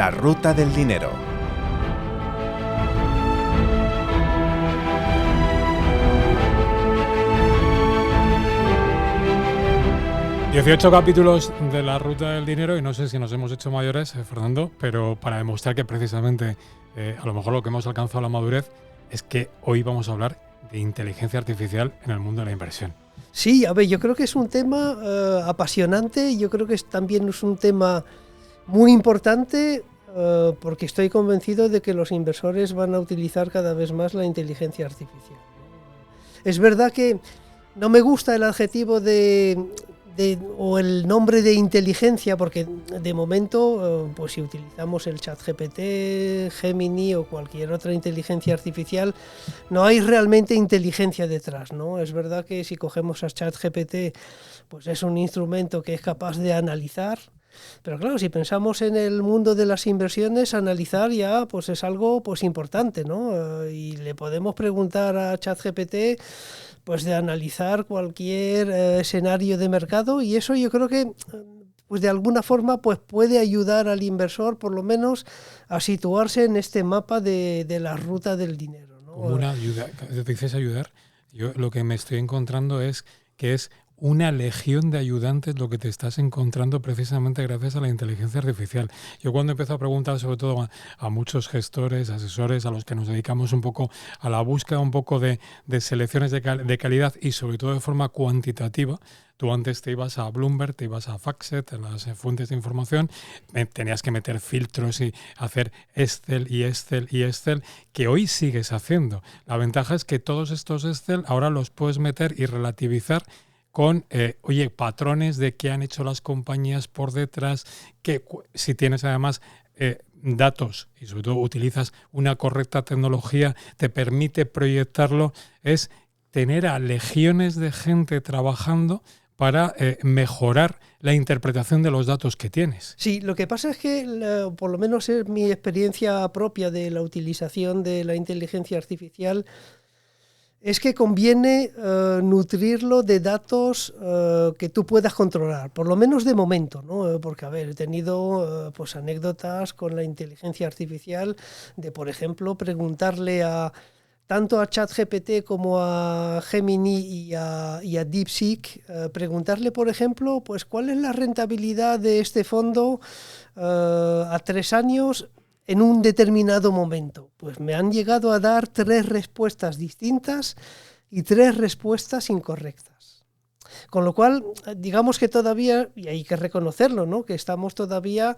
La ruta del dinero. ...18 capítulos de La ruta del dinero y no sé si nos hemos hecho mayores, Fernando, pero para demostrar que precisamente a lo mejor lo que hemos alcanzado la madurez es que hoy vamos a hablar de inteligencia artificial en el mundo de la inversión. Sí, a ver, yo creo que es un tema apasionante, yo creo que también es un tema muy importante porque estoy convencido de que los inversores van a utilizar cada vez más la inteligencia artificial. Es verdad que no me gusta el adjetivo o el nombre de inteligencia, porque de momento, pues si utilizamos el ChatGPT, Gemini o cualquier otra inteligencia artificial, no hay realmente inteligencia detrás, ¿no? Es verdad que si cogemos a ChatGPT, pues es un instrumento que es capaz de analizar, pero claro, si pensamos en el mundo de las inversiones, analizar ya pues es algo pues importante, ¿no? Y le podemos preguntar a ChatGPT pues de analizar cualquier escenario de mercado, y eso yo creo que pues de alguna forma pues puede ayudar al inversor por lo menos a situarse en este mapa de la ruta del dinero, ¿no? Como una ayuda, te dices ayudar, yo lo que me estoy encontrando es que es una legión de ayudantes lo que te estás encontrando precisamente gracias a la inteligencia artificial. Yo cuando empiezo a preguntar sobre todo a muchos gestores, asesores, a los que nos dedicamos un poco a la búsqueda un poco de selecciones de calidad y sobre todo de forma cuantitativa, tú antes te ibas a Bloomberg, te ibas a FactSet, en las fuentes de información, tenías que meter filtros y hacer Excel, que hoy sigues haciendo. La ventaja es que todos estos Excel ahora los puedes meter y relativizar con, patrones de qué han hecho las compañías por detrás, que si tienes además datos y sobre todo utilizas una correcta tecnología, te permite proyectarlo, es tener a legiones de gente trabajando para mejorar la interpretación de los datos que tienes. Sí, lo que pasa es que, por lo menos es mi experiencia propia de la utilización de la inteligencia artificial, es que conviene nutrirlo de datos que tú puedas controlar, por lo menos de momento, ¿no? Porque, a ver, he tenido pues anécdotas con la inteligencia artificial de, por ejemplo, preguntarle tanto a ChatGPT como a Gemini y a DeepSeek, preguntarle, por ejemplo, pues cuál es la rentabilidad de este fondo a 3 años en un determinado momento. Pues me han llegado a dar 3 respuestas distintas y 3 respuestas incorrectas. Con lo cual, digamos que todavía, y hay que reconocerlo, ¿no?, que estamos todavía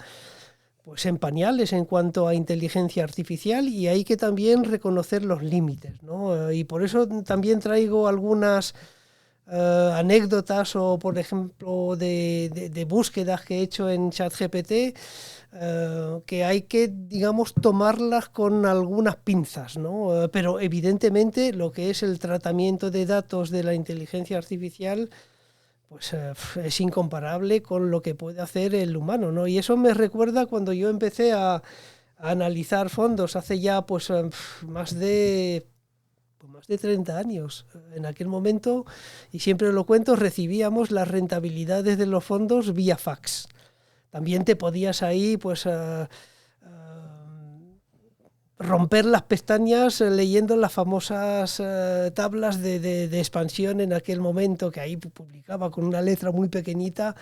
pues en pañales en cuanto a inteligencia artificial, y hay que también reconocer los límites, ¿no? Y por eso también traigo algunas anécdotas o, por ejemplo, de búsquedas que he hecho en ChatGPT, que hay que, digamos, tomarlas con algunas pinzas, ¿no? Pero evidentemente lo que es el tratamiento de datos de la inteligencia artificial pues es incomparable con lo que puede hacer el humano, ¿no? Y eso me recuerda cuando yo empecé a analizar fondos hace ya pues más de 30 años. En aquel momento, y siempre lo cuento, recibíamos las rentabilidades de los fondos vía fax. También te podías ahí pues romper las pestañas leyendo las famosas tablas de expansión en aquel momento, que ahí publicaba con una letra muy pequeñita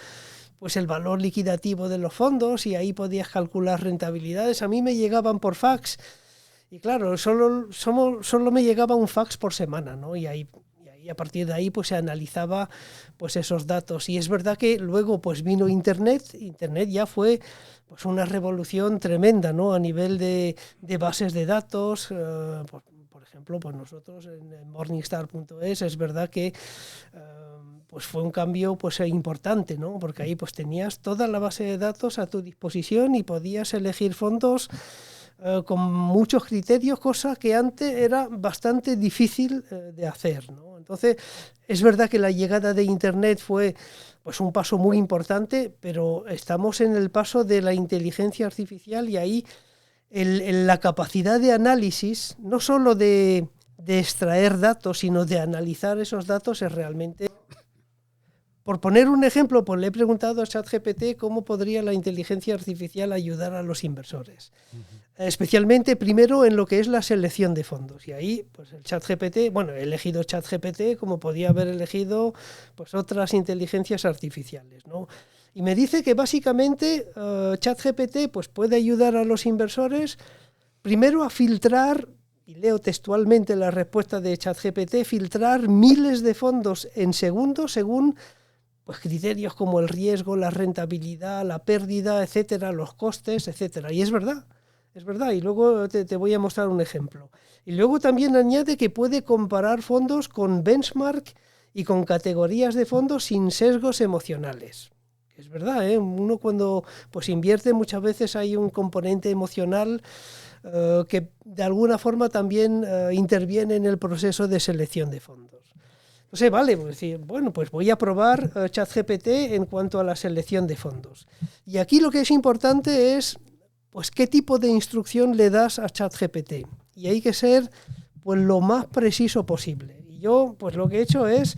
pues el valor liquidativo de los fondos, y ahí podías calcular rentabilidades. A mí me llegaban por fax, y claro, solo me llegaba un fax por semana, ¿no? Y ahí a partir de ahí pues se analizaba pues esos datos. Y es verdad que luego pues vino Internet ya fue pues una revolución tremenda, ¿no?, a nivel de bases de datos. Por ejemplo, pues nosotros en Morningstar.es es verdad que pues fue un cambio pues importante, ¿no?, porque ahí pues tenías toda la base de datos a tu disposición y podías elegir fondos con muchos criterios, cosa que antes era bastante difícil de hacer, ¿no? Entonces, es verdad que la llegada de Internet fue pues un paso muy importante, pero estamos en el paso de la inteligencia artificial, y ahí la capacidad de análisis, no solo de extraer datos, sino de analizar esos datos, es realmente Por poner un ejemplo, pues le he preguntado a ChatGPT cómo podría la inteligencia artificial ayudar a los inversores. Especialmente primero en lo que es la selección de fondos. Y ahí, pues el ChatGPT, bueno, he elegido ChatGPT como podía haber elegido pues otras inteligencias artificiales, ¿no? Y me dice que básicamente ChatGPT pues puede ayudar a los inversores primero a filtrar, y leo textualmente la respuesta de ChatGPT, filtrar miles de fondos en segundos según pues criterios como el riesgo, la rentabilidad, la pérdida, etcétera, los costes, etcétera. Y es verdad, y luego te voy a mostrar un ejemplo. Y luego también añade que puede comparar fondos con benchmark y con categorías de fondos sin sesgos emocionales. Es verdad, ¿eh? Uno cuando pues invierte muchas veces hay un componente emocional que de alguna forma también interviene en el proceso de selección de fondos. Entonces, vale, pues decir, bueno, pues voy a probar ChatGPT en cuanto a la selección de fondos. Y aquí lo que es importante es, pues, qué tipo de instrucción le das a ChatGPT. Y hay que ser, pues, lo más preciso posible. Y yo, pues, lo que he hecho es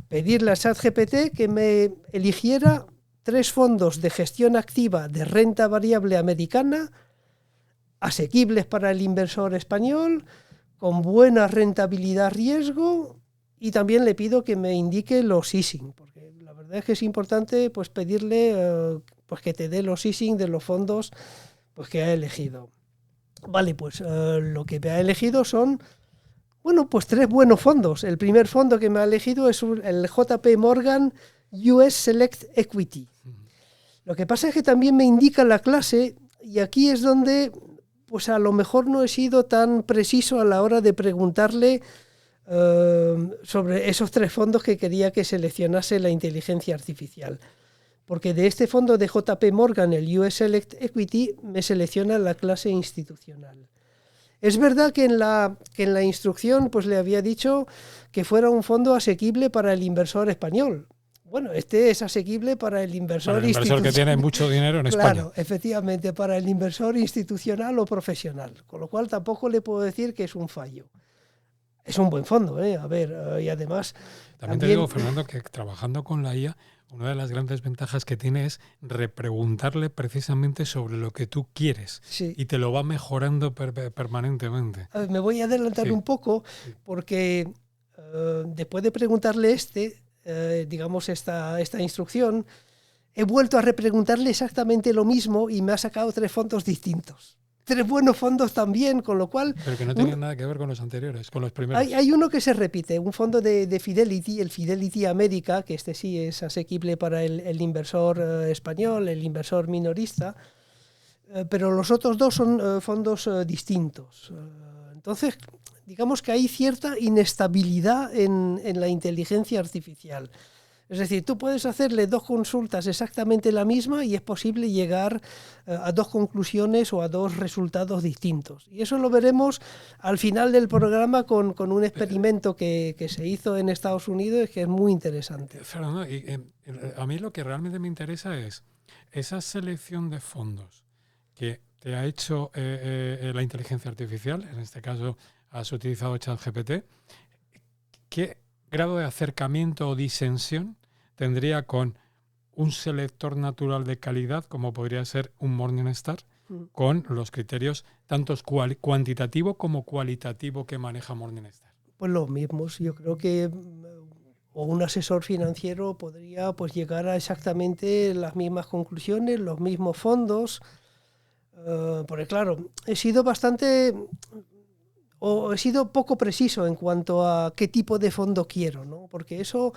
pedirle a ChatGPT que me eligiera 3 fondos de gestión activa de renta variable americana, asequibles para el inversor español, con buena rentabilidad-riesgo. Y también le pido que me indique los easing, porque la verdad es que es importante pues pedirle pues que te dé los easing de los fondos pues que ha elegido. Vale, pues lo que me ha elegido son, bueno, pues 3 buenos fondos. El primer fondo que me ha elegido es el JP Morgan US Select Equity. Lo que pasa es que también me indica la clase y aquí es donde pues a lo mejor no he sido tan preciso a la hora de preguntarle sobre esos 3 fondos que quería que seleccionase la inteligencia artificial. Porque de este fondo de JP Morgan, el US Select Equity, me selecciona la clase institucional. Es verdad que en la instrucción pues le había dicho que fuera un fondo asequible para el inversor español. Bueno, este es asequible para el inversor institucional. Que tiene mucho dinero en España. Claro, efectivamente, para el inversor institucional o profesional. Con lo cual tampoco le puedo decir que es un fallo. Es un buen fondo, ¿eh? A ver, y además... También te digo, Fernando, que trabajando con la IA, una de las grandes ventajas que tiene es repreguntarle precisamente sobre lo que tú quieres. Sí. Y te lo va mejorando permanentemente. A ver, me voy a adelantar un poco, porque después de preguntarle digamos, esta instrucción, he vuelto a repreguntarle exactamente lo mismo y me ha sacado 3 fondos distintos. 3 buenos fondos también, con lo cual... Pero que no tenían nada que ver con los anteriores, con los primeros. Hay uno que se repite, un fondo de Fidelity, el Fidelity América, que este sí es asequible para el inversor español, el inversor minorista, pero los otros 2 son fondos distintos. Entonces, digamos que hay cierta inestabilidad en la inteligencia artificial. Es decir, tú puedes hacerle 2 consultas exactamente la misma y es posible llegar a 2 conclusiones o a 2 resultados distintos. Y eso lo veremos al final del programa con un experimento que se hizo en Estados Unidos, que es muy interesante. Fernando, a mí lo que realmente me interesa es esa selección de fondos que te ha hecho la inteligencia artificial, en este caso has utilizado ChatGPT. ¿Qué grado de acercamiento o disensión tendría con un selector natural de calidad, como podría ser un Morningstar, con los criterios tanto cuantitativo como cualitativo que maneja Morningstar? Pues los mismos. Yo creo que un asesor financiero podría pues llegar a exactamente las mismas conclusiones, los mismos fondos. Porque claro, he sido poco preciso en cuanto a qué tipo de fondo quiero, ¿no? Porque eso,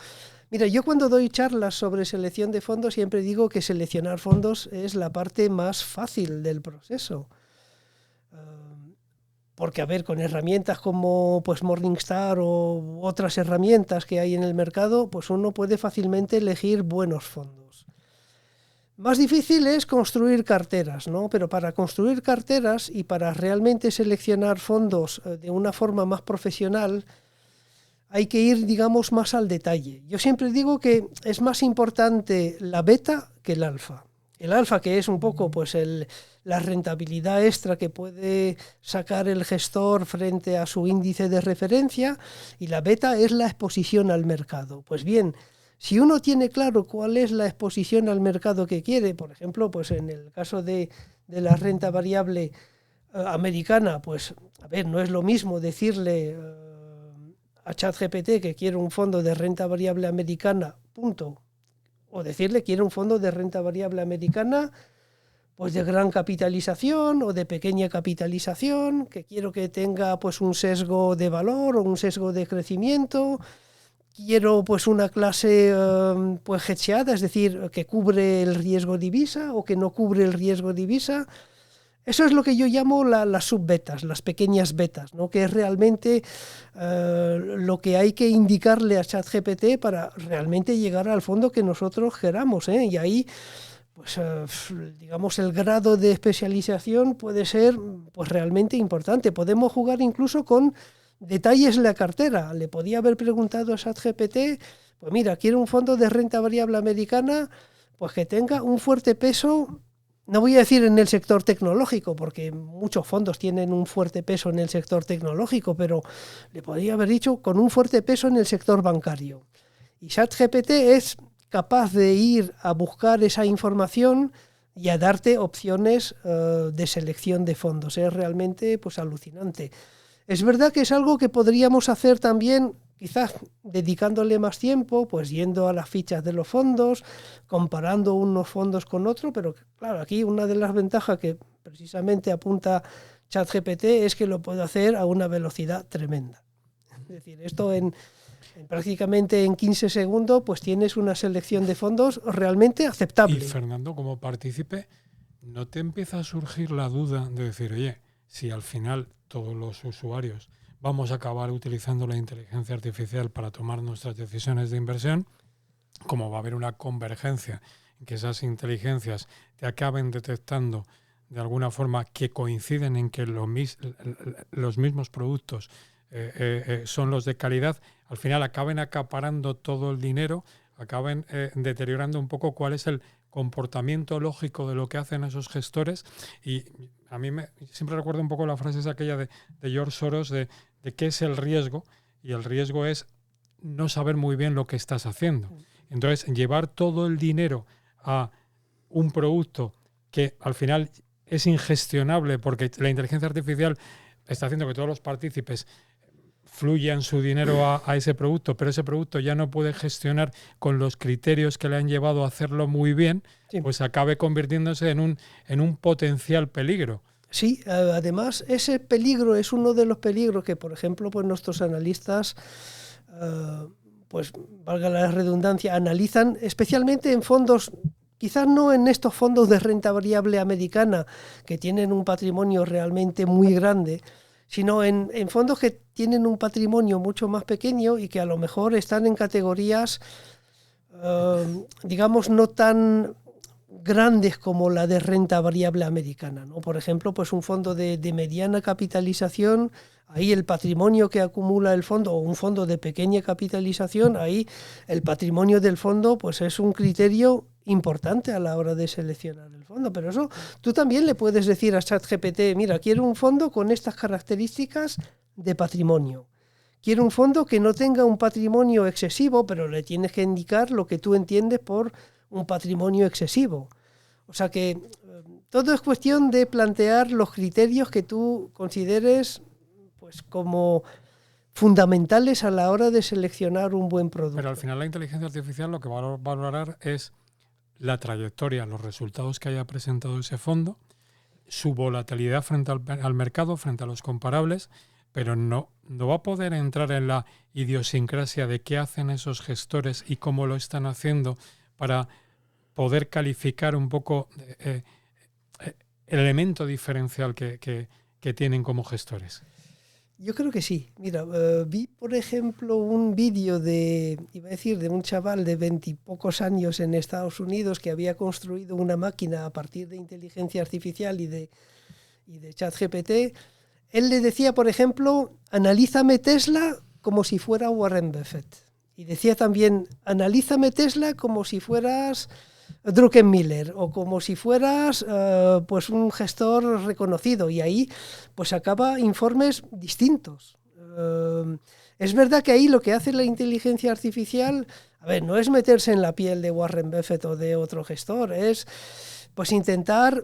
mira, yo cuando doy charlas sobre selección de fondos siempre digo que seleccionar fondos es la parte más fácil del proceso. Porque, a ver, con herramientas como pues Morningstar o otras herramientas que hay en el mercado, pues uno puede fácilmente elegir buenos fondos. Más difícil es construir carteras, ¿no? Pero para construir carteras y para realmente seleccionar fondos de una forma más profesional, hay que ir, digamos, más al detalle. Yo siempre digo que es más importante la beta que el alfa. El alfa, que es un poco pues la rentabilidad extra que puede sacar el gestor frente a su índice de referencia, y la beta es la exposición al mercado. Pues bien, Si uno tiene claro cuál es la exposición al mercado que quiere, por ejemplo, pues en el caso de la renta variable americana, pues a ver, no es lo mismo decirle a ChatGPT que quiere un fondo de renta variable americana, punto, o decirle quiere un fondo de renta variable americana pues de gran capitalización o de pequeña capitalización, que quiero que tenga pues un sesgo de valor o un sesgo de crecimiento, quiero pues una clase pues hedgeada, es decir, que cubre el riesgo divisa o que no cubre el riesgo divisa. Eso es lo que yo llamo las subbetas, las pequeñas betas, ¿no? Que es realmente lo que hay que indicarle a ChatGPT para realmente llegar al fondo que nosotros queramos, ¿eh? Y ahí pues digamos el grado de especialización puede ser pues realmente importante. Podemos jugar incluso con detalles de la cartera. Le podía haber preguntado a ChatGPT, pues mira, quiero un fondo de renta variable americana pues que tenga un fuerte peso, no voy a decir en el sector tecnológico, porque muchos fondos tienen un fuerte peso en el sector tecnológico, pero le podría haber dicho con un fuerte peso en el sector bancario. Y ChatGPT es capaz de ir a buscar esa información y a darte opciones de selección de fondos. Es realmente pues alucinante. Es verdad que es algo que podríamos hacer también, quizás dedicándole más tiempo, pues yendo a las fichas de los fondos, comparando unos fondos con otros, pero claro, aquí una de las ventajas que precisamente apunta ChatGPT es que lo puede hacer a una velocidad tremenda. Es decir, esto prácticamente en 15 segundos pues tienes una selección de fondos realmente aceptable. Y Fernando, como partícipe, ¿no te empieza a surgir la duda de decir, oye, si al final todos los usuarios vamos a acabar utilizando la inteligencia artificial para tomar nuestras decisiones de inversión, como va a haber una convergencia en que esas inteligencias te acaben detectando de alguna forma que coinciden en que los mismos productos son los de calidad, al final acaben acaparando todo el dinero, acaben deteriorando un poco cuál es el comportamiento lógico de lo que hacen esos gestores? Y a mí siempre recuerdo un poco la frase esa aquella de George Soros de qué es el riesgo, y el riesgo es no saber muy bien lo que estás haciendo. Entonces, llevar todo el dinero a un producto que al final es ingestionable porque la inteligencia artificial está haciendo que todos los partícipes fluyan su dinero a ese producto, pero ese producto ya no puede gestionar con los criterios que le han llevado a hacerlo muy bien, sí, pues acabe convirtiéndose en un potencial peligro. Sí, además ese peligro es uno de los peligros que, por ejemplo, pues nuestros analistas, pues valga la redundancia, analizan especialmente en fondos, quizás no en estos fondos de renta variable americana que tienen un patrimonio realmente muy grande, sino en fondos que tienen un patrimonio mucho más pequeño y que a lo mejor están en categorías, digamos, no tan grandes como la de renta variable americana, ¿no? Por ejemplo, pues un fondo de mediana capitalización, ahí el patrimonio que acumula el fondo, o un fondo de pequeña capitalización, ahí el patrimonio del fondo pues es un criterio importante a la hora de seleccionar el fondo. Pero eso tú también le puedes decir a ChatGPT, mira, quiero un fondo con estas características de patrimonio. Quiero un fondo que no tenga un patrimonio excesivo, pero le tienes que indicar lo que tú entiendes por un patrimonio excesivo. O sea que todo es cuestión de plantear los criterios que tú consideres pues como fundamentales a la hora de seleccionar un buen producto. Pero al final la inteligencia artificial lo que va a valorar es la trayectoria, los resultados que haya presentado ese fondo, su volatilidad frente al mercado, frente a los comparables, pero no va a poder entrar en la idiosincrasia de qué hacen esos gestores y cómo lo están haciendo para poder calificar un poco el elemento diferencial que tienen como gestores. Yo creo que sí. Mira, vi, por ejemplo, un vídeo de un chaval de 20 y pocos años en Estados Unidos que había construido una máquina a partir de inteligencia artificial y de ChatGPT. Él le decía, por ejemplo, analízame Tesla como si fuera Warren Buffett. Y decía también, analízame Tesla como si fueras Druckenmiller o como si fueras pues un gestor reconocido, y ahí pues sacaba informes distintos. Es verdad que ahí lo que hace la inteligencia artificial, A ver, no es meterse en la piel de Warren Buffett o de otro gestor, es pues intentar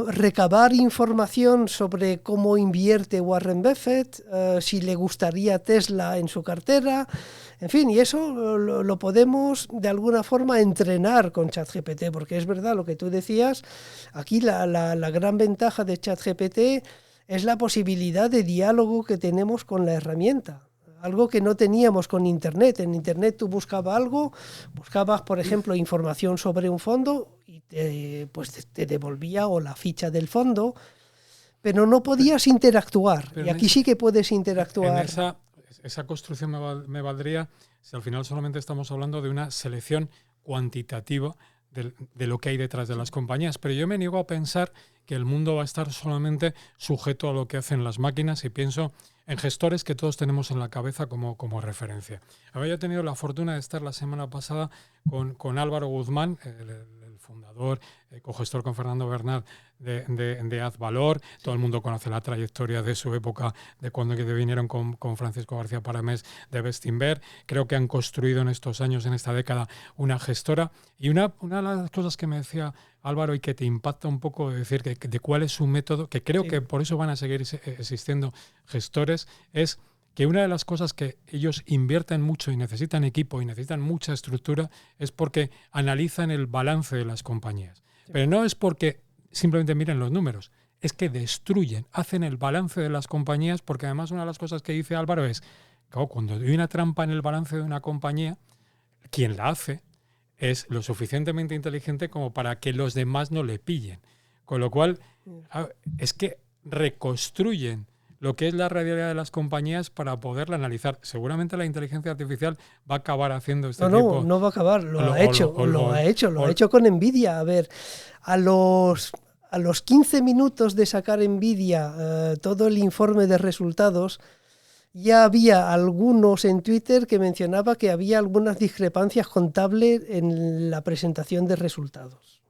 recabar información sobre cómo invierte Warren Buffett, si le gustaría Tesla en su cartera, en fin, y eso lo podemos de alguna forma entrenar con ChatGPT, porque es verdad lo que tú decías, aquí la gran ventaja de ChatGPT es la posibilidad de diálogo que tenemos con la herramienta. Algo que no teníamos con Internet. En Internet tú buscabas, por ejemplo, información sobre un fondo y te devolvía o la ficha del fondo, pero no podías interactuar. Y aquí sí que puedes interactuar. En esa construcción me valdría si al final solamente estamos hablando de una selección cuantitativa de lo que hay detrás de las compañías. Pero yo me niego a pensar que el mundo va a estar solamente sujeto a lo que hacen las máquinas y pienso en gestores que todos tenemos en la cabeza como referencia. Había tenido la fortuna de estar la semana pasada con Álvaro Guzmán, el fundador, cogestor con Fernando Bernal de Advalor. Todo el mundo conoce la trayectoria de su época, de cuando vinieron con Francisco García Paramés de Bestinver. Creo que han construido en estos años, en esta década, una gestora. Y una de las cosas que me decía Álvaro y que te impacta un poco de decir de cuál es su método, que creo que por eso van a seguir existiendo gestores, es que una de las cosas que ellos invierten mucho y necesitan equipo y necesitan mucha estructura es porque analizan el balance de las compañías. Sí. Pero no es porque simplemente miren los números, es que destruyen, hacen el balance de las compañías, porque además una de las cosas que dice Álvaro es, claro, cuando hay una trampa en el balance de una compañía, quien la hace es lo suficientemente inteligente como para que los demás no le pillen. Con lo cual, es que reconstruyen lo que es la realidad de las compañías para poderla analizar. Seguramente la inteligencia artificial va a acabar haciendo este tipo... No va a acabar, lo ha hecho con NVIDIA. A ver, a los 15 minutos de sacar NVIDIA todo el informe de resultados, ya había algunos en Twitter que mencionaba que había algunas discrepancias contables en la presentación de resultados.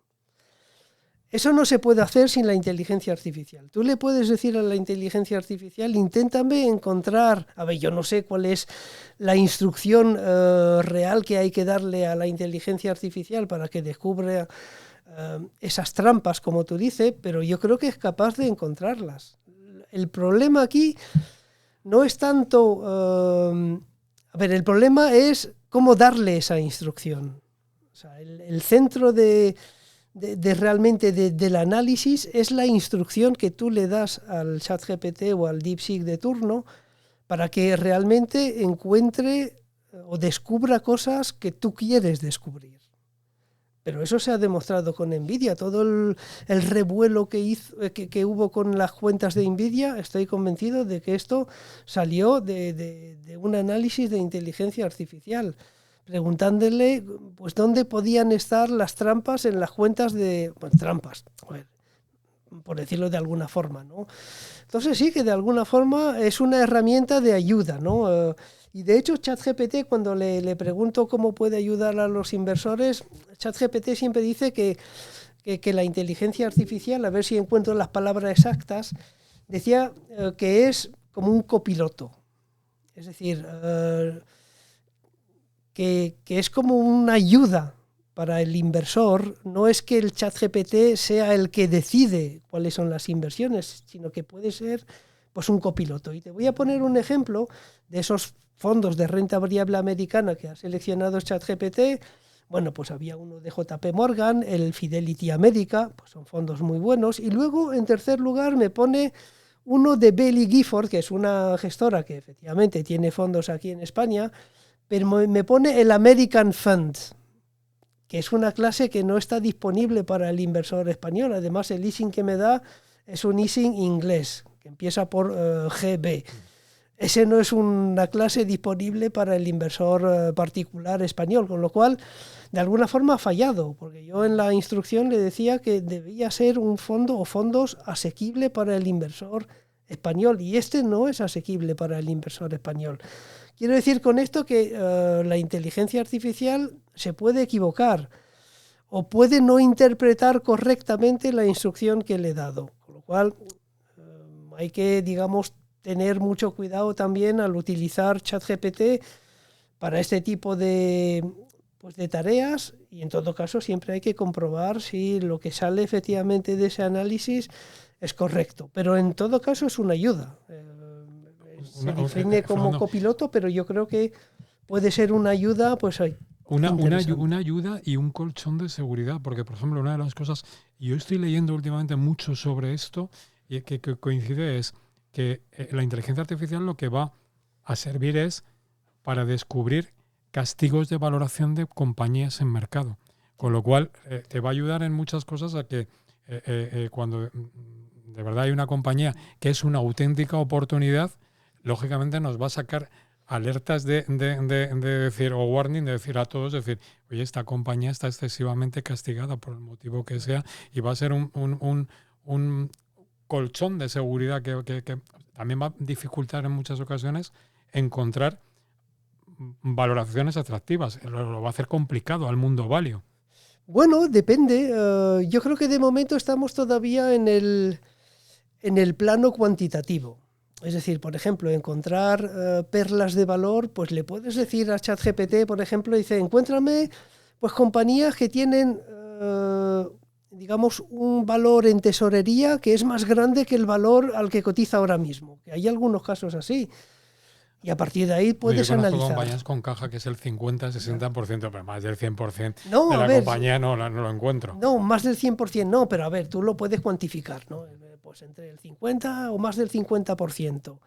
Eso no se puede hacer sin la inteligencia artificial. Tú le puedes decir a la inteligencia artificial, inténtame encontrar, a ver, yo no sé cuál es la instrucción real que hay que darle a la inteligencia artificial para que descubra esas trampas, como tú dices, pero yo creo que es capaz de encontrarlas. El problema aquí no es tanto... el problema es cómo darle esa instrucción. O sea, el centro realmente del análisis es la instrucción que tú le das al ChatGPT o al DeepSeek de turno para que realmente encuentre o descubra cosas que tú quieres descubrir. Pero eso se ha demostrado con NVIDIA. Todo el revuelo que hubo con las cuentas de NVIDIA, estoy convencido de que esto salió de un análisis de inteligencia artificial, preguntándole pues dónde podían estar las trampas en las cuentas trampas, por decirlo de alguna forma, ¿no? Entonces sí que de alguna forma es una herramienta de ayuda, ¿no? Y de hecho ChatGPT, cuando le pregunto cómo puede ayudar a los inversores, ChatGPT siempre dice que la inteligencia artificial, a ver si encuentro las palabras exactas, decía que es como un copiloto. Es decir, que es como una ayuda para el inversor. No es que el ChatGPT sea el que decide cuáles son las inversiones, sino que puede ser pues un copiloto. Y te voy a poner un ejemplo de esos fondos de renta variable americana que ha seleccionado ChatGPT. Bueno, pues había uno de JP Morgan, el Fidelity America, pues son fondos muy buenos. Y luego, en tercer lugar, me pone uno de Baillie Gifford, que es una gestora que efectivamente tiene fondos aquí en España, pero me pone el American Fund, que es una clase que no está disponible para el inversor español. Además, el easing que me da es un easing inglés, que empieza por GB. Ese no es una clase disponible para el inversor particular español, con lo cual, de alguna forma ha fallado, porque yo en la instrucción le decía que debía ser un fondo o fondos asequible para el inversor español, y este no es asequible para el inversor español. Quiero decir con esto que la inteligencia artificial se puede equivocar o puede no interpretar correctamente la instrucción que le he dado, con lo cual hay que, digamos, tener mucho cuidado también al utilizar ChatGPT para este tipo pues de tareas, y en todo caso siempre hay que comprobar si lo que sale efectivamente de ese análisis es correcto. Pero en todo caso es una ayuda. Se define como Fernando, copiloto, pero yo creo que puede ser una ayuda, pues una ayuda y un colchón de seguridad, porque por ejemplo una de las cosas, y yo estoy leyendo últimamente mucho sobre esto, y que coincide es que la inteligencia artificial lo que va a servir es para descubrir castigos de valoración de compañías en mercado. Con lo cual, te va a ayudar en muchas cosas a que cuando de verdad hay una compañía que es una auténtica oportunidad, lógicamente nos va a sacar alertas de decir, o warning, de decir a todos, decir, oye, esta compañía está excesivamente castigada por el motivo que sea, y va a ser un colchón de seguridad que también va a dificultar en muchas ocasiones encontrar valoraciones atractivas. Lo va a hacer complicado al mundo value. Bueno, depende. Yo creo que de momento estamos todavía en el plano cuantitativo. Es decir, por ejemplo, encontrar perlas de valor, pues le puedes decir a ChatGPT, por ejemplo, dice, encuéntrame pues compañías que tienen, digamos, un valor en tesorería que es más grande que el valor al que cotiza ahora mismo. Que hay algunos casos así. Y a partir de ahí puedes yo conozco analizar. compañías con caja que es el 50-60%, pero más del 100% no, de la ver, compañía no lo encuentro. No, más del 100% no, pero a ver, tú lo puedes cuantificar, ¿no? Pues entre el 50 o más del 50%.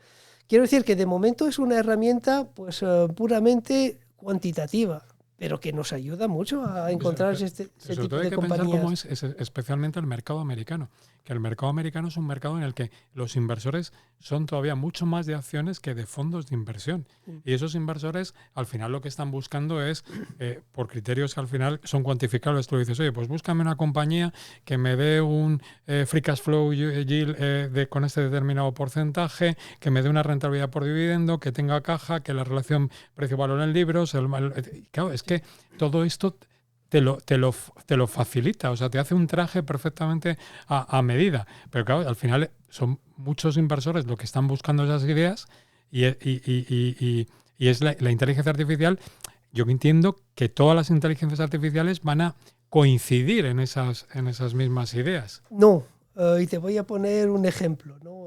Quiero decir que de momento es una herramienta pues puramente cuantitativa, pero que nos ayuda mucho a encontrar ese tipo de compañías. Sobre todo hay que pensar cómo es especialmente el mercado americano, que el mercado americano es un mercado en el que los inversores son todavía mucho más de acciones que de fondos de inversión. Y esos inversores al final lo que están buscando es, por criterios que al final son cuantificables, tú dices, oye, pues búscame una compañía que me dé un free cash flow yield con este determinado porcentaje, que me dé una rentabilidad por dividendo, que tenga caja, que la relación precio-valor en libros. Claro, es que todo esto te lo facilita, o sea, te hace un traje perfectamente a medida. Pero claro, al final son muchos inversores lo que están buscando esas ideas, y es la inteligencia artificial. Yo entiendo que todas las inteligencias artificiales van a coincidir en esas mismas ideas. No, y te voy a poner un ejemplo, ¿no?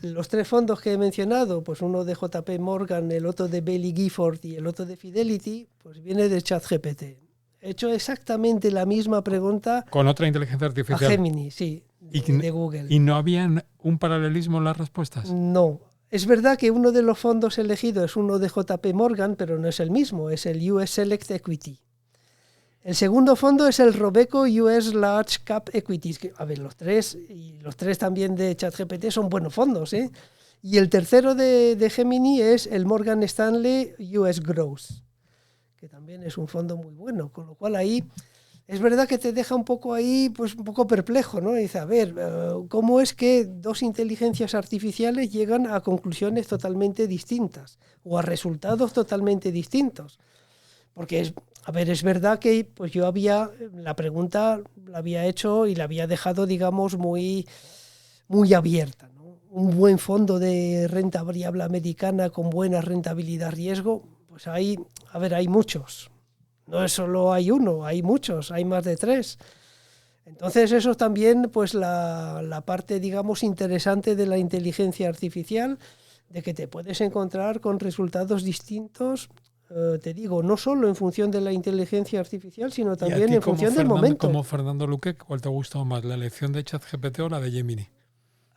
Los tres fondos que he mencionado, pues uno de JP Morgan, el otro de Baillie Gifford y el otro de Fidelity, pues viene de ChatGPT. He hecho exactamente la misma pregunta con otra inteligencia artificial. A Gemini, sí, de Google. ¿Y no había un paralelismo en las respuestas? No. Es verdad que uno de los fondos elegidos es uno de JP Morgan, pero no es el mismo, es el US Select Equity. El segundo fondo es el Robeco US Large Cap Equities. A ver, los tres también de ChatGPT son buenos fondos, ¿eh? Y el tercero de Gemini es el Morgan Stanley US Growth, que también es un fondo muy bueno, con lo cual ahí es verdad que te deja un poco ahí, pues un poco perplejo, ¿no? Dice, a ver, ¿cómo es que dos inteligencias artificiales llegan a conclusiones totalmente distintas o a resultados totalmente distintos? Porque es verdad que pues yo la pregunta la había hecho y la había dejado, digamos, muy, muy abierta, ¿no? Un buen fondo de renta variable americana con buena rentabilidad riesgo, pues hay muchos. No es solo hay uno, hay muchos, hay más de 3. Entonces eso también, pues la parte, digamos, interesante de la inteligencia artificial, de que te puedes encontrar con resultados distintos, te digo, no solo en función de la inteligencia artificial, sino también en función del momento. Como Fernando Luque, ¿cuál te ha gustado más, la elección de ChatGPT o la de Gemini?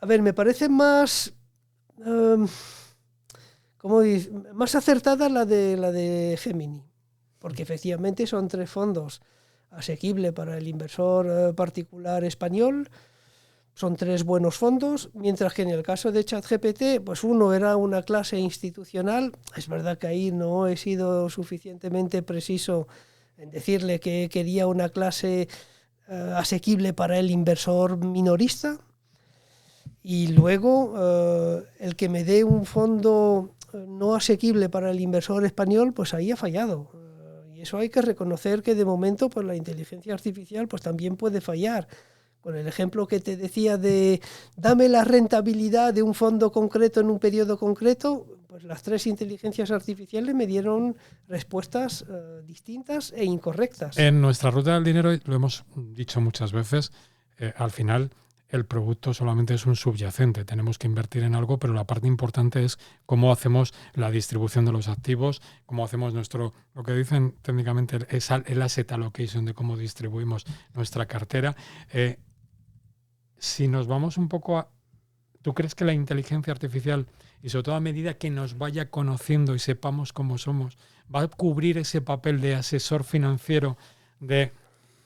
A ver, me parece más... más acertada la de Gemini, porque efectivamente son 3 fondos asequibles para el inversor particular español, son 3 buenos fondos, mientras que en el caso de ChatGPT, pues uno era una clase institucional. Es verdad que ahí no he sido suficientemente preciso en decirle que quería una clase asequible para el inversor minorista, y luego el que me dé un fondo no asequible para el inversor español, pues ahí ha fallado. Y eso hay que reconocer que de momento pues la inteligencia artificial pues también puede fallar. Con el ejemplo que te decía de dame la rentabilidad de un fondo concreto en un periodo concreto, pues las 3 inteligencias artificiales me dieron respuestas distintas e incorrectas. En nuestra ruta del dinero, lo hemos dicho muchas veces, al final el producto solamente es un subyacente. Tenemos que invertir en algo, pero la parte importante es cómo hacemos la distribución de los activos, cómo hacemos lo que dicen técnicamente es el asset allocation, de cómo distribuimos nuestra cartera. Si nos vamos un poco a... ¿Tú crees que la inteligencia artificial, y sobre todo a medida que nos vaya conociendo y sepamos cómo somos, va a cubrir ese papel de asesor financiero, de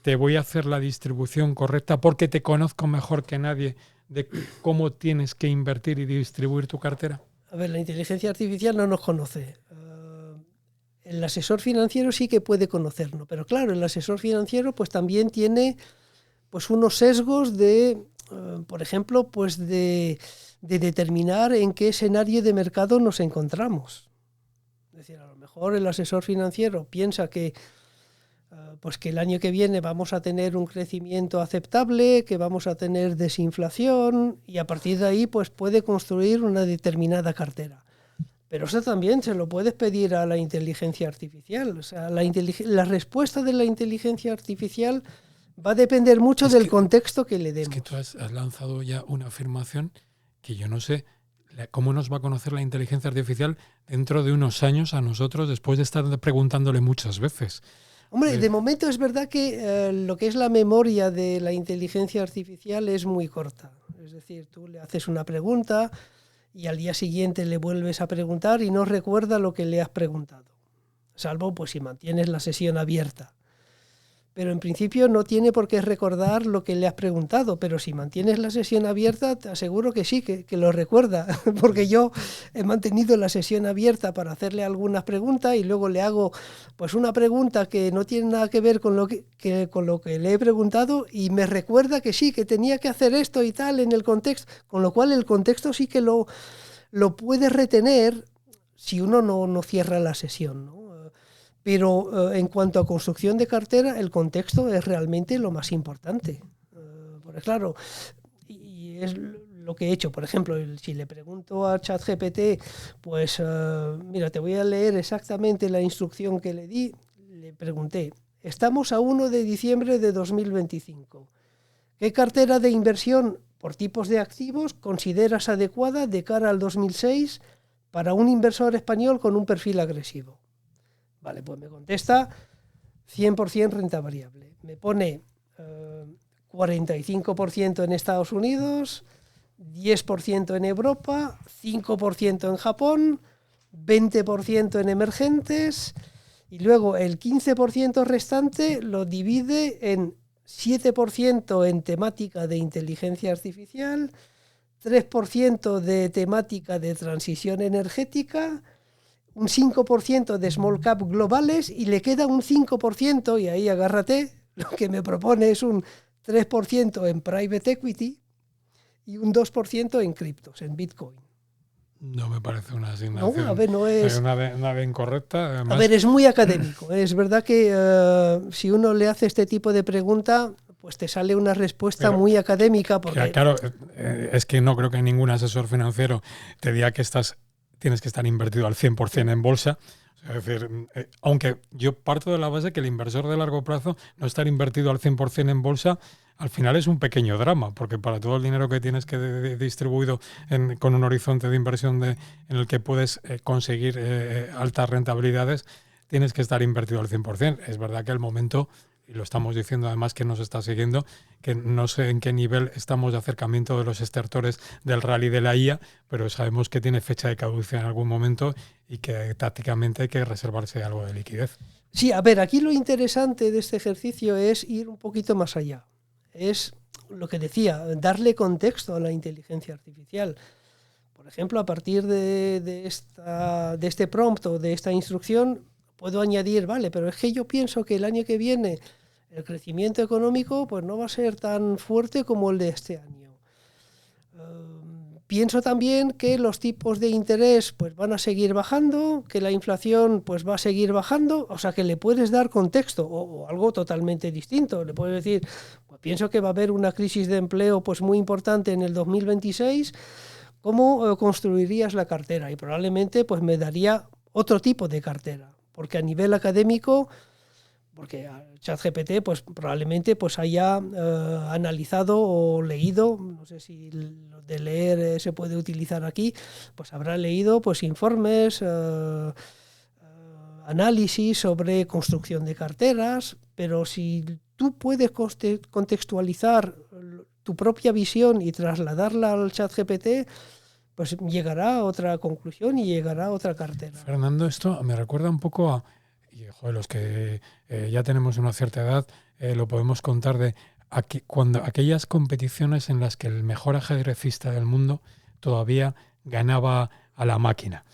te voy a hacer la distribución correcta porque te conozco mejor que nadie, de cómo tienes que invertir y distribuir tu cartera? A ver, la inteligencia artificial no nos conoce. El asesor financiero sí que puede conocernos, pero claro, el asesor financiero pues también tiene pues unos sesgos de, por ejemplo, pues de determinar en qué escenario de mercado nos encontramos. Es decir, a lo mejor el asesor financiero piensa que pues que el año que viene vamos a tener un crecimiento aceptable, que vamos a tener desinflación, y a partir de ahí pues puede construir una determinada cartera. Pero eso también se lo puedes pedir a la inteligencia artificial. O sea, la respuesta de la inteligencia artificial va a depender mucho del contexto que le demos. Es que tú has lanzado ya una afirmación que yo no sé cómo nos va a conocer la inteligencia artificial dentro de unos años a nosotros después de estar preguntándole muchas veces. Hombre, de momento es verdad que lo que es la memoria de la inteligencia artificial es muy corta. Es decir, tú le haces una pregunta y al día siguiente le vuelves a preguntar y no recuerda lo que le has preguntado. Salvo pues si mantienes la sesión abierta. Pero en principio no tiene por qué recordar lo que le has preguntado, pero si mantienes la sesión abierta, te aseguro que sí, que lo recuerda, porque yo he mantenido la sesión abierta para hacerle algunas preguntas y luego le hago pues una pregunta que no tiene nada que ver con lo que le he preguntado y me recuerda que sí, que tenía que hacer esto y tal en el contexto, con lo cual el contexto sí que lo puede retener si uno no cierra la sesión, ¿no? Pero en cuanto a construcción de cartera, el contexto es realmente lo más importante. Porque claro, y es lo que he hecho. Por ejemplo, si le pregunto a ChatGPT, pues mira, te voy a leer exactamente la instrucción que le di. Le pregunté, estamos a 1 de diciembre de 2025. ¿Qué cartera de inversión por tipos de activos consideras adecuada de cara al 2006 para un inversor español con un perfil agresivo? Vale, pues me contesta 100% renta variable. Me pone 45% en Estados Unidos, 10% en Europa, 5% en Japón, 20% en emergentes y luego el 15% restante lo divide en 7% en temática de inteligencia artificial, 3% de temática de transición energética, un 5% de small cap globales y le queda un 5%, y ahí agárrate, lo que me propone es un 3% en private equity y un 2% en criptos, en Bitcoin. No me parece una asignación. No, a ver, no es nada incorrecta. Además, a ver, es muy académico. Es verdad que si uno le hace este tipo de pregunta, pues te sale una respuesta muy académica. Porque... Claro, es que no creo que ningún asesor financiero te diga que tienes que estar invertido al 100% en bolsa. Es decir, aunque yo parto de la base que el inversor de largo plazo no estar invertido al 100% en bolsa, al final es un pequeño drama, porque para todo el dinero que tienes que distribuido con un horizonte de inversión en el que puedes conseguir altas rentabilidades, tienes que estar invertido al 100%. Es verdad que el momento, y lo estamos diciendo además que nos está siguiendo, que no sé en qué nivel estamos de acercamiento de los estertores del rally de la IA, pero sabemos que tiene fecha de caducidad en algún momento y que tácticamente hay que reservarse algo de liquidez. Sí, a ver, aquí lo interesante de este ejercicio es ir un poquito más allá. Es lo que decía, darle contexto a la inteligencia artificial. Por ejemplo, a partir de este prompt o de esta instrucción, puedo añadir, vale, pero es que yo pienso que el año que viene el crecimiento económico pues no va a ser tan fuerte como el de este año. Pienso también que los tipos de interés pues van a seguir bajando, que la inflación pues va a seguir bajando, o sea que le puedes dar contexto o algo totalmente distinto. Le puedes decir, pues pienso que va a haber una crisis de empleo pues muy importante en el 2026, ¿cómo construirías la cartera? Y probablemente pues me daría otro tipo de cartera, porque a nivel académico, porque ChatGPT pues probablemente pues haya analizado o leído, no sé si lo de leer se puede utilizar aquí, pues habrá leído pues informes, análisis sobre construcción de carteras, pero si tú puedes contextualizar tu propia visión y trasladarla al ChatGPT, pues llegará a otra conclusión y llegará a otra cartera. Fernando, esto me recuerda un poco a, y joder, los que ya tenemos una cierta edad, lo podemos contar de cuando aquellas competiciones en las que el mejor ajedrecista del mundo todavía ganaba a la máquina.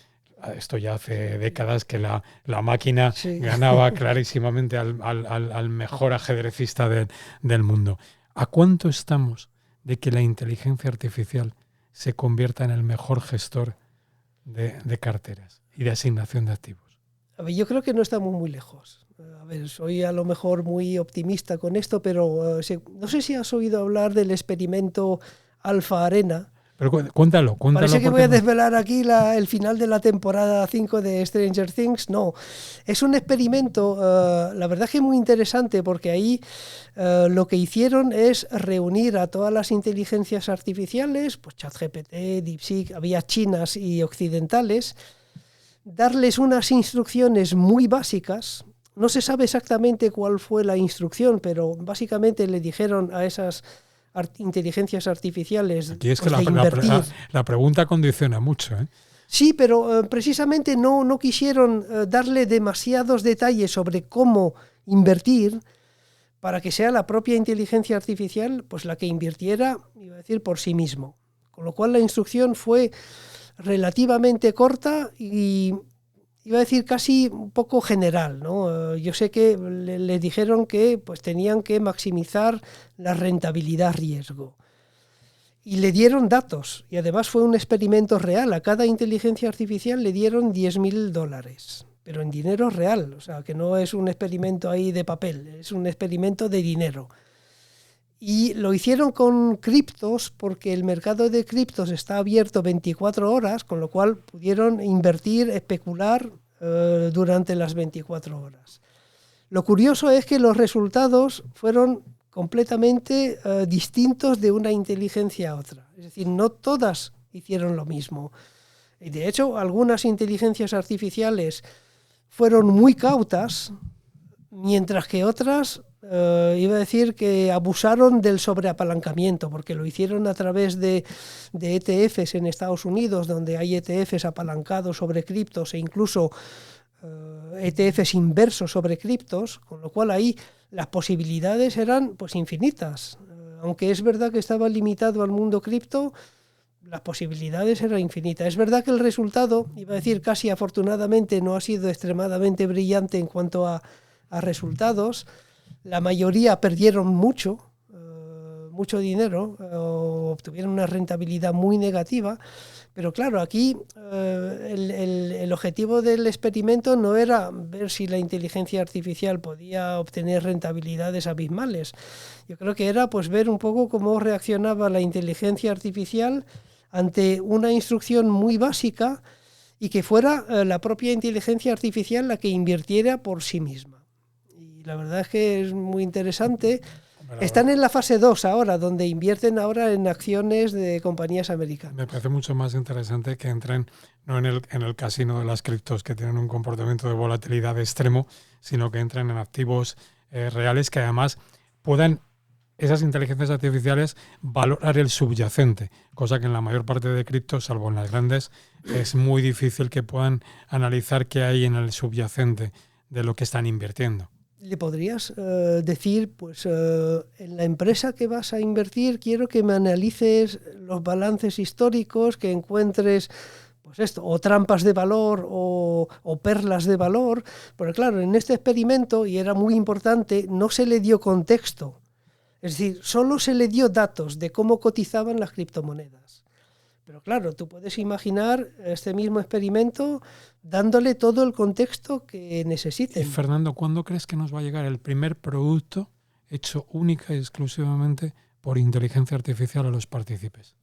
Esto ya hace décadas que la máquina Sí. ganaba clarísimamente al mejor ajedrecista del mundo. ¿A cuánto estamos de que la inteligencia artificial se convierta en el mejor gestor de carteras y de asignación de activos? A ver, yo creo que no estamos muy lejos. A ver, soy a lo mejor muy optimista con esto, pero no sé si has oído hablar del experimento Alpha Arena. Pero cuéntalo. Parece que voy a desvelar aquí el final de la temporada 5 de Stranger Things. No, es un experimento, la verdad que muy interesante, porque ahí lo que hicieron es reunir a todas las inteligencias artificiales, pues ChatGPT, DeepSeek, había chinas y occidentales, darles unas instrucciones muy básicas. No se sabe exactamente cuál fue la instrucción, pero básicamente le dijeron a esas inteligencias artificiales. Aquí es pues, que la pregunta condiciona mucho, ¿eh? Sí, pero precisamente no quisieron darle demasiados detalles sobre cómo invertir para que sea la propia inteligencia artificial pues la que invirtiera, iba a decir, por sí mismo. Con lo cual la instrucción fue relativamente corta y iba a decir casi un poco general, ¿no? Yo sé que le dijeron que pues tenían que maximizar la rentabilidad riesgo. Y le dieron datos, y además fue un experimento real. A cada inteligencia artificial le dieron $10.000, pero en dinero real, o sea, que no es un experimento ahí de papel, es un experimento de dinero. Y lo hicieron con criptos porque el mercado de criptos está abierto 24 horas, con lo cual pudieron invertir, especular durante las 24 horas. Lo curioso es que los resultados fueron completamente distintos de una inteligencia a otra. Es decir, no todas hicieron lo mismo. Y de hecho, algunas inteligencias artificiales fueron muy cautas, mientras que otras, iba a decir que abusaron del sobreapalancamiento, porque lo hicieron a través de ETFs en Estados Unidos, donde hay ETFs apalancados sobre criptos e incluso ETFs inversos sobre criptos, con lo cual ahí las posibilidades eran pues infinitas. Aunque es verdad que estaba limitado al mundo cripto, las posibilidades eran infinitas. Es verdad que el resultado, iba a decir casi afortunadamente, no ha sido extremadamente brillante en cuanto a resultados. La mayoría perdieron mucho dinero, obtuvieron una rentabilidad muy negativa. Pero claro, aquí el objetivo del experimento no era ver si la inteligencia artificial podía obtener rentabilidades abismales. Yo creo que era pues ver un poco cómo reaccionaba la inteligencia artificial ante una instrucción muy básica y que fuera la propia inteligencia artificial la que invirtiera por sí misma. Y la verdad es que es muy interesante. Están en la fase 2 ahora, donde invierten ahora en acciones de compañías americanas. Me parece mucho más interesante que entren no en el casino de las criptos, que tienen un comportamiento de volatilidad extremo, sino que entren en activos reales que además puedan esas inteligencias artificiales valorar el subyacente, cosa que en la mayor parte de criptos, salvo en las grandes, es muy difícil que puedan analizar qué hay en el subyacente de lo que están invirtiendo. Le podrías decir, pues en la empresa que vas a invertir quiero que me analices los balances históricos, que encuentres pues esto, o trampas de valor o perlas de valor. Pero claro, en este experimento, y era muy importante, no se le dio contexto. Es decir, solo se le dio datos de cómo cotizaban las criptomonedas. Pero claro, tú puedes imaginar este mismo experimento dándole todo el contexto que necesiten. Y Fernando, ¿cuándo crees que nos va a llegar el primer producto hecho única y exclusivamente por inteligencia artificial a los partícipes?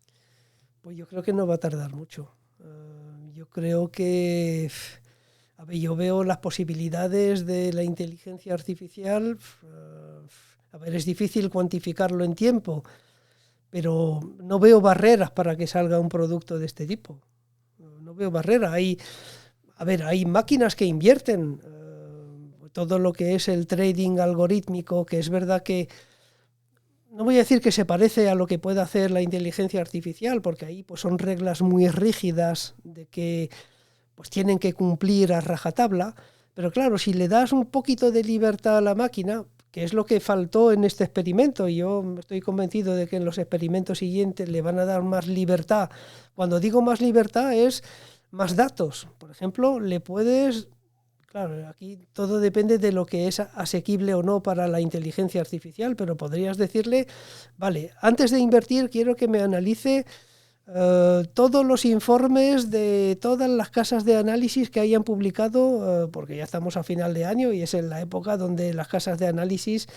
Pues yo creo que no va a tardar mucho. Yo creo que... A ver, yo veo las posibilidades de la inteligencia artificial. A ver, es difícil cuantificarlo en tiempo, pero no veo barreras para que salga un producto de este tipo. No veo barreras. Hay máquinas que invierten todo lo que es el trading algorítmico, que es verdad que no voy a decir que se parece a lo que puede hacer la inteligencia artificial, porque ahí pues son reglas muy rígidas de que pues tienen que cumplir a rajatabla, pero claro, si le das un poquito de libertad a la máquina, que es lo que faltó en este experimento, y yo estoy convencido de que en los experimentos siguientes le van a dar más libertad. Cuando digo más libertad es más datos. Por ejemplo, le puedes... Claro, aquí todo depende de lo que es asequible o no para la inteligencia artificial, pero podrías decirle, vale, antes de invertir quiero que me analice todos los informes de todas las casas de análisis que hayan publicado, porque ya estamos a final de año y es en la época donde las casas de análisis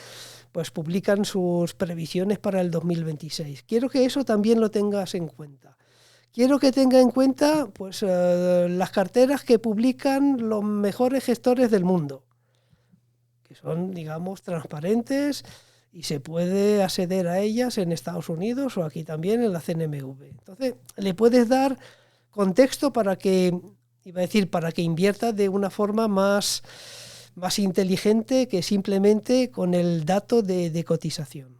pues publican sus previsiones para el 2026. Quiero que eso también lo tengas en cuenta. Quiero que tenga en cuenta pues, las carteras que publican los mejores gestores del mundo, que son, digamos, transparentes y se puede acceder a ellas en Estados Unidos o aquí también en la CNMV. Entonces, le puedes dar contexto para que invierta de una forma más inteligente que simplemente con el dato de cotización.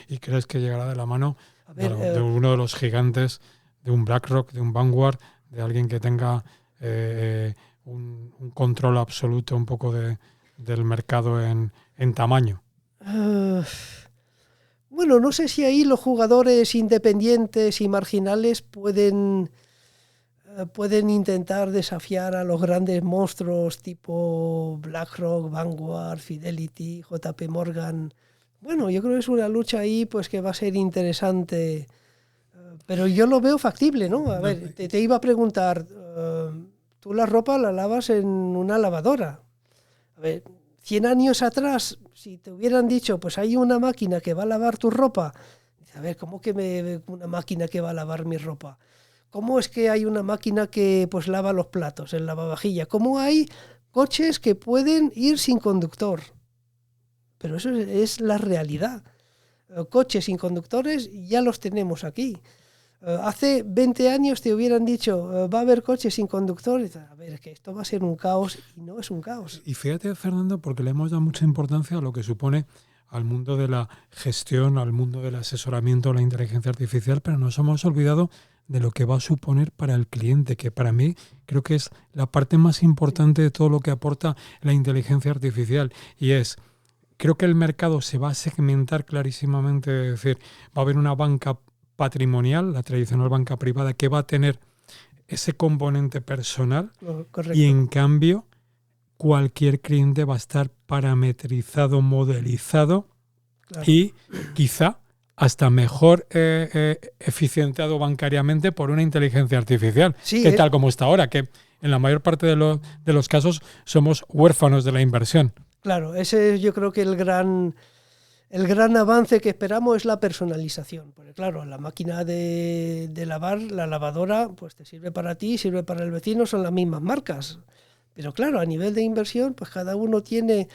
¿Y crees que llegará de la mano de uno de los gigantes, de un BlackRock, de un Vanguard, de alguien que tenga un control absoluto un poco del mercado en tamaño? Bueno, no sé si ahí los jugadores independientes y marginales pueden intentar desafiar a los grandes monstruos tipo BlackRock, Vanguard, Fidelity, JP Morgan. Bueno, yo creo que es una lucha ahí pues que va a ser interesante. Pero yo lo veo factible, ¿no? A ver, te iba a preguntar, tú la ropa la lavas en una lavadora. A ver, 100 años atrás, si te hubieran dicho, pues hay una máquina que va a lavar tu ropa, a ver, ¿cómo que una máquina que va a lavar mi ropa? ¿Cómo es que hay una máquina que pues lava los platos, el lavavajilla? ¿Cómo hay coches que pueden ir sin conductor? Pero eso es la realidad. Coches sin conductores ya los tenemos aquí. Hace 20 años te hubieran dicho, va a haber coches sin conductores. A ver, es que esto va a ser un caos y no es un caos. Y fíjate, Fernando, porque le hemos dado mucha importancia a lo que supone al mundo de la gestión, al mundo del asesoramiento, la inteligencia artificial, pero nos hemos olvidado de lo que va a suponer para el cliente, que para mí creo que es la parte más importante de todo lo que aporta la inteligencia artificial. Y creo que el mercado se va a segmentar clarísimamente, es decir, va a haber una banca patrimonial, la tradicional banca privada, que va a tener ese componente personal. Correcto. Y en cambio cualquier cliente va a estar parametrizado, modelizado, claro, y quizá hasta mejor eficientado bancariamente por una inteligencia artificial, sí, que tal como está ahora, que en la mayor parte de los casos somos huérfanos de la inversión. Claro, ese es yo creo que el gran avance que esperamos es la personalización. Porque claro, la máquina de lavar, la lavadora, pues te sirve para ti, sirve para el vecino, son las mismas marcas. Pero claro, a nivel de inversión, pues cada uno tiene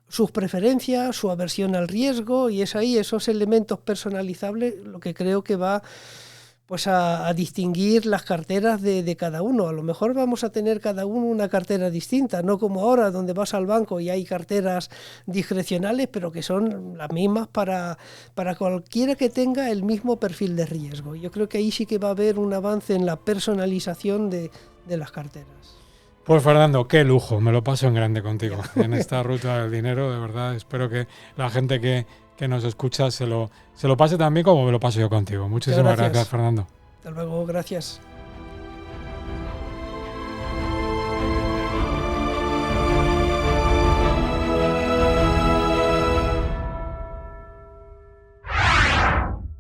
sus preferencias, su aversión al riesgo, y es ahí esos elementos personalizables lo que creo que va pues a distinguir las carteras de cada uno. A lo mejor vamos a tener cada uno una cartera distinta, no como ahora donde vas al banco y hay carteras discrecionales, pero que son las mismas para cualquiera que tenga el mismo perfil de riesgo. Yo creo que ahí sí que va a haber un avance en la personalización de las carteras. Pues Fernando, qué lujo, me lo paso en grande contigo en esta ruta del dinero, de verdad. Espero que la gente que nos escucha se lo pase también como me lo paso yo contigo. Muchísimas gracias, Fernando. Hasta luego, gracias.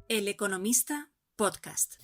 El Economista Podcast.